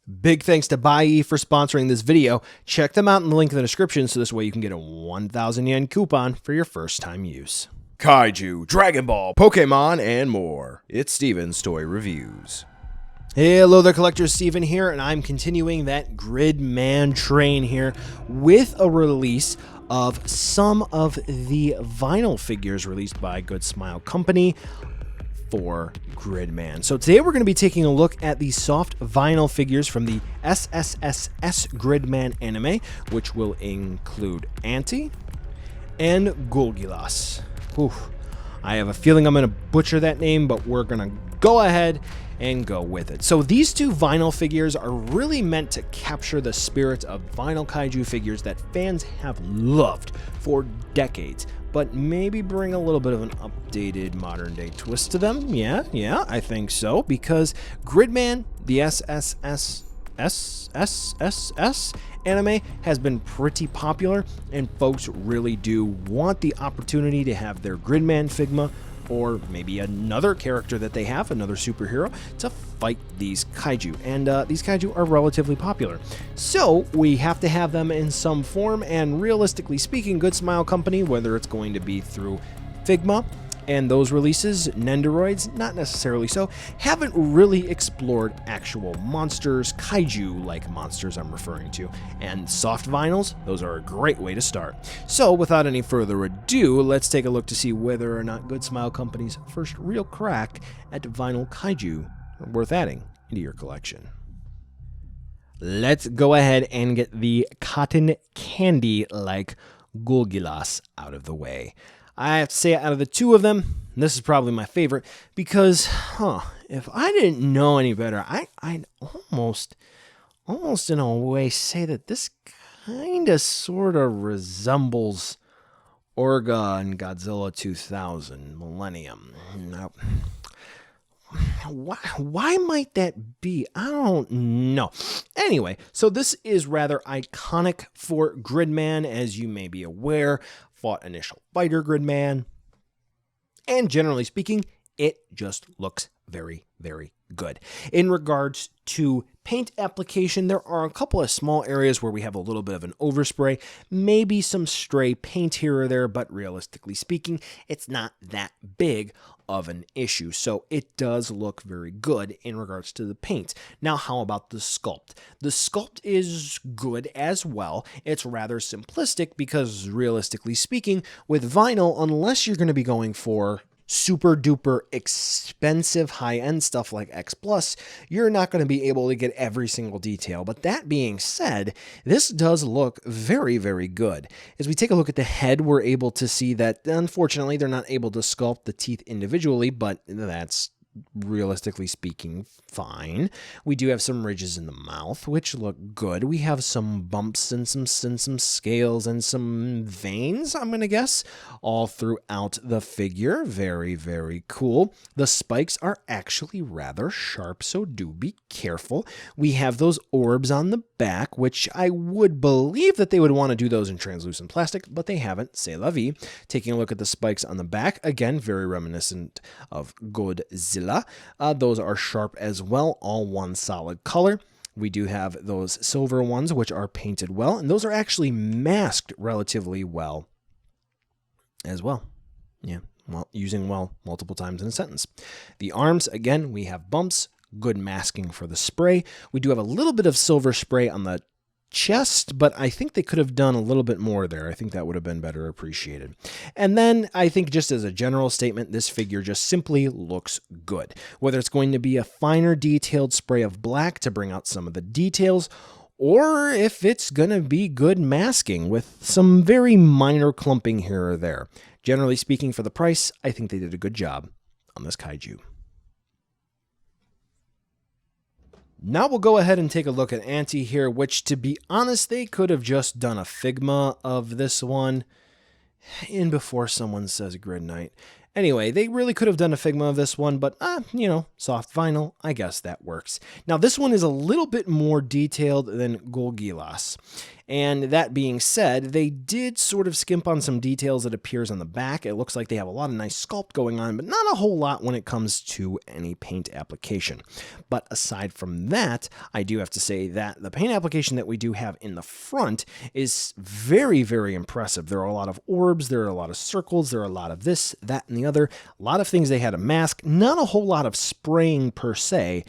Big thanks to Bai for sponsoring this video. Check them out in the link in the description so this way you can get a 1,000 yen coupon for your first time use. Kaiju, Dragon Ball, Pokemon, and more. It's Steven's Toy Reviews. Hello there, collectors. Steven here, and I'm continuing that Gridman train here with a release of some of the vinyl figures released by Goodsmile Company for Gridman. So today we're going to be taking a look at the soft vinyl figures from the SSSS.Gridman anime, which will include Anti and Ghoulghilas. I have a feeling I'm going to butcher that name, but we're going to go ahead and go with it. So these two vinyl figures are really meant to capture the spirit of vinyl kaiju figures that fans have loved for decades, but maybe bring a little bit of an updated modern day twist to them. Yeah, I think so, because Gridman, the SSSS anime, has been pretty popular, and folks really do want the opportunity to have their Gridman Figma, or maybe another character that they have, another superhero, to fight these kaiju. And these kaiju are relatively popular. So we have to have them in some form, and realistically speaking, Goodsmile Company, whether it's going to be through Figma and those releases, Nendoroids, not necessarily so, haven't really explored actual monsters, kaiju-like monsters I'm referring to. And soft vinyls, those are a great way to start. So without any further ado, let's take a look to see whether or not Goodsmile Company's first real crack at vinyl kaiju are worth adding into your collection. Let's go ahead and get the cotton candy-like Goulgolas out of the way. I have to say, out of the two of them, this is probably my favorite, because, if I didn't know any better, I'd almost in a way say that this kind of sort of resembles Orga and Godzilla 2000 Millennium. Now, why might that be? I don't know. Anyway, so this is rather iconic for Gridman, as you may be aware. Fought Initial Fighter Gridman, and generally speaking, it just looks very, very good. In regards to paint application, there are a couple of small areas where we have a little bit of an overspray, maybe some stray paint here or there, but realistically speaking, it's not that big of an issue. So it does look very good in regards to the paint. Now, how about the sculpt? The sculpt is good as well. It's rather simplistic because realistically speaking, with vinyl, unless you're going to be going for super duper expensive high-end stuff like X+, you're not going to be able to get every single detail. But that being said, this does look very, very good. As we take a look at the head, we're able to see that, unfortunately, they're not able to sculpt the teeth individually, but that's realistically speaking fine. We do have some ridges in the mouth, which look good. We have some bumps and some scales and some veins, I'm going to guess, all throughout the figure. Very, very cool. The spikes are actually rather sharp, so do be careful. We have those orbs on the back, which I would believe that they would want to do those in translucent plastic, but they haven't. C'est la vie. Taking a look at the spikes on the back, again, very reminiscent of Godzilla. Those are sharp as well, all one solid color. We do have those silver ones, which are painted well, and those are actually masked relatively well as well. Yeah, well, using well multiple times in a sentence. The arms, again, we have bumps, good masking for the spray. We do have a little bit of silver spray on the chest, but I think they could have done a little bit more there. I think that would have been better appreciated. And then I think just as a general statement, this figure just simply looks good. Whether it's going to be a finer detailed spray of black to bring out some of the details, or if it's going to be good masking with some very minor clumping here or there. Generally speaking, for the price, I think they did a good job on this kaiju. Now we'll go ahead and take a look at Anti here, which, to be honest, they could have just done a Figma of this one in before someone says Grid Night. Anyway, they really could have done a Figma of this one, but, soft vinyl, I guess that works. Now, this one is a little bit more detailed than Goulghilas. And that being said, they did sort of skimp on some details that appears on the back. It looks like they have a lot of nice sculpt going on, but not a whole lot when it comes to any paint application. But aside from that, I do have to say that the paint application that we do have in the front is very, very impressive. There are a lot of orbs, there are a lot of circles, there are a lot of this, that, and the other. A lot of things they had to mask, not a whole lot of spraying per se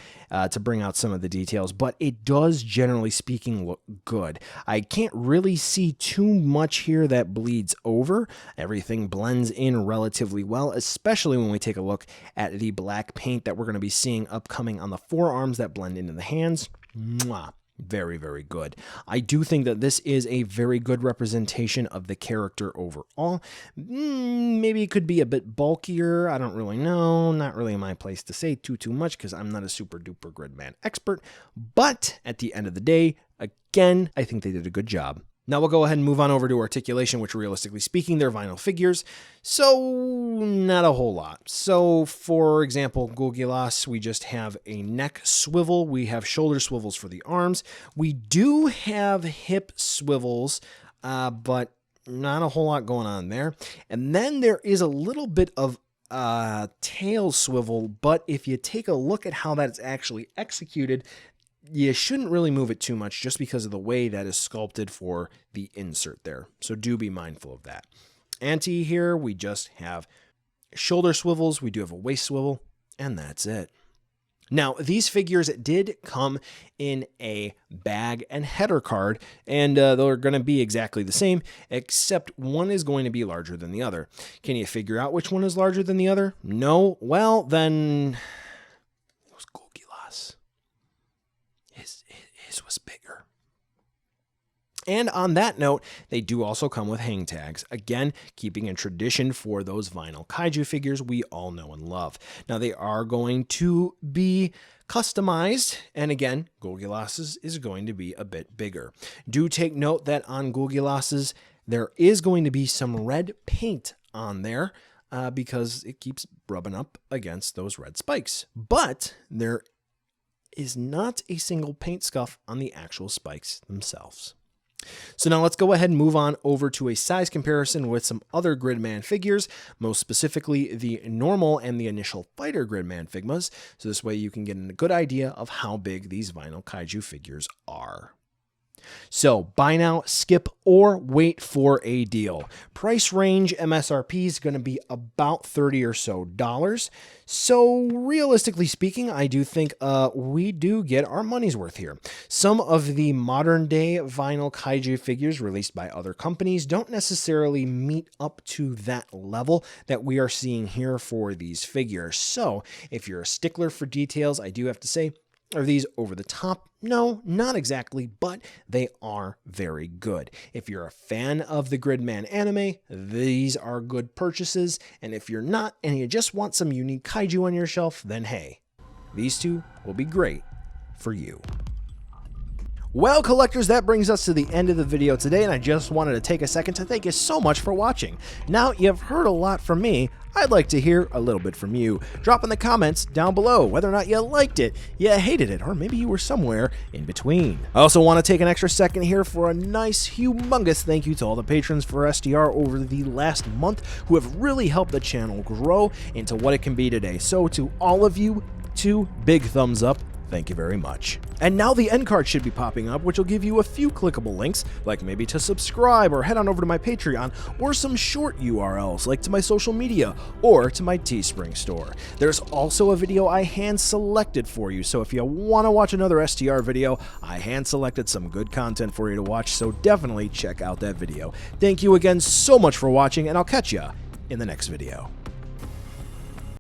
to bring out some of the details, but it does, generally speaking, look good. I can't really see too much here that bleeds over. Everything blends in relatively well, especially when we take a look at the black paint that we're going to be seeing upcoming on the forearms that blend into the hands. Mwah. Very, very good. I do think that this is a very good representation of the character overall. Maybe it could be a bit bulkier. I don't really know. Not really my place to say too much because I'm not a super duper Gridman expert. But at the end of the day, again, I think they did a good job. Now we'll go ahead and move on over to Articulation, which realistically speaking, they're vinyl figures, so not a whole lot. So for example, Goulgolas, we just have a neck swivel. We have shoulder swivels for the arms. We do have hip swivels, but not a whole lot going on there. And then there is a little bit of tail swivel, but if you take a look at how that's actually executed, you shouldn't really move it too much just because of the way that is sculpted for the insert there. So do be mindful of that. Anti here, we just have shoulder swivels. We do have a waist swivel, and that's it. Now, these figures did come in a bag and header card, and they're going to be exactly the same, except one is going to be larger than the other. Can you figure out which one is larger than the other? No? Well, then it was Ghoulghilas. His was bigger. And on that note, they do also come with hang tags. Again, keeping a tradition for those vinyl kaiju figures we all know and love. Now, they are going to be customized, and again, Goulgolas is going to be a bit bigger. Do take note that on Goulgolas, there is going to be some red paint on there because it keeps rubbing up against those red spikes. But there is not a single paint scuff on the actual spikes themselves. So now let's go ahead and move on over to a size comparison with some other Gridman figures, most specifically the normal and the initial fighter Gridman Figmas, so this way you can get a good idea of how big these vinyl kaiju figures are. So buy now, skip, or wait for a deal. Price range MSRP is going to be about $30 or so. So realistically speaking, I do think we do get our money's worth here. Some of the modern day vinyl kaiju figures released by other companies don't necessarily meet up to that level that we are seeing here for these figures. So if you're a stickler for details, I do have to say, are these over the top? No, not exactly, but they are very good. If you're a fan of the Gridman anime, these are good purchases. And if you're not and you just want some unique kaiju on your shelf, then hey, these two will be great for you. Well, collectors, that brings us to the end of the video today, and I just wanted to take a second to thank you so much for watching. Now, you've heard a lot from me. I'd like to hear a little bit from you. Drop in the comments down below whether or not you liked it, you hated it, or maybe you were somewhere in between. I also want to take an extra second here for a nice, humongous thank you to all the patrons for SDR over the last month who have really helped the channel grow into what it can be today. So to all of you, 2 big thumbs up. Thank you very much. And now the end card should be popping up, which will give you a few clickable links, like maybe to subscribe or head on over to my Patreon, or some short URLs like to my social media or to my Teespring store. There's also a video I hand selected for you, so if you want to watch another STR video, I hand selected some good content for you to watch, so definitely check out that video. Thank you again so much for watching, and I'll catch ya in the next video.